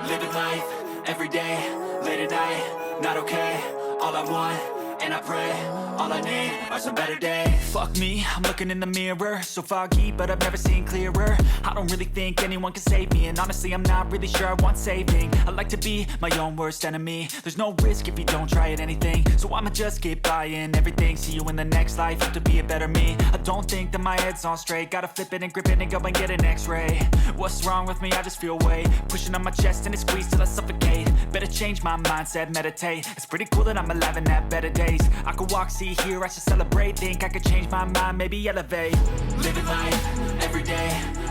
Living life, every day, late at night, not okay. All I want, and I pray, all I need are some better days. Fuck me, I'm looking in the mirror, so foggy, but I've never seen clearer. I don't really think anyone can save me, and honestly I'm not really sure I want saving. I like to be my own worst enemy. There's no risk if you don't try at anything, so I'ma just keep buying everything. See you in the next life, have to be a better me. I don't think that my head's on straight, gotta flip it and grip it and go and get an x-ray. What's wrong with me? I just feel weight pushing on my chest and it squeezes till I suffocate. Better change my mindset, meditate. It's pretty cool that I'm alive and have better days. I could walk, see, hear, I should celebrate. Think I could change my mind, maybe elevate. Living life, every day,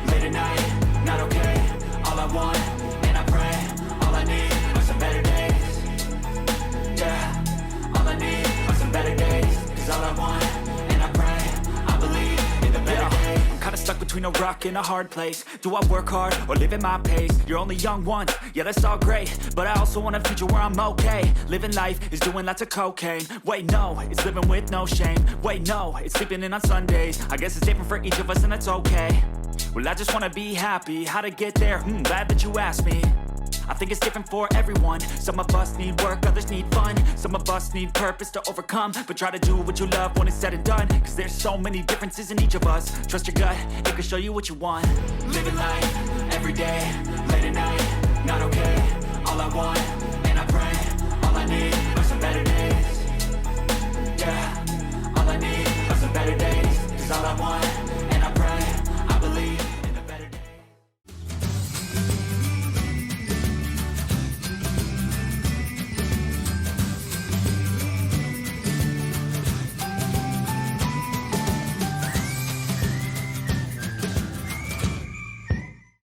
late at night, not okay. All I want, and I pray, all I need are some better days. Yeah, all I need are some better days. Cause all I want, and I pray, I believe in the better days. I'm kinda stuck between a rock and a hard place. Do I work hard or live at my pace? You're only young once, yeah that's all great, but I also want a future where I'm okay. Living life is doing lots of cocaine. Wait no, it's living with no shame. Wait no, it's sleeping in on Sundays. I guess it's different for each of us and that's okay. Well I just wanna be happy, how to get there? Glad that you asked me. I think it's different for everyone. Some of us need work, others need fun. Some of us need purpose to overcome. But try to do what you love when it's said and done. Cause there's so many differences in each of us. Trust your gut, it can show you what you want. Living life, every day, late at night, not okay.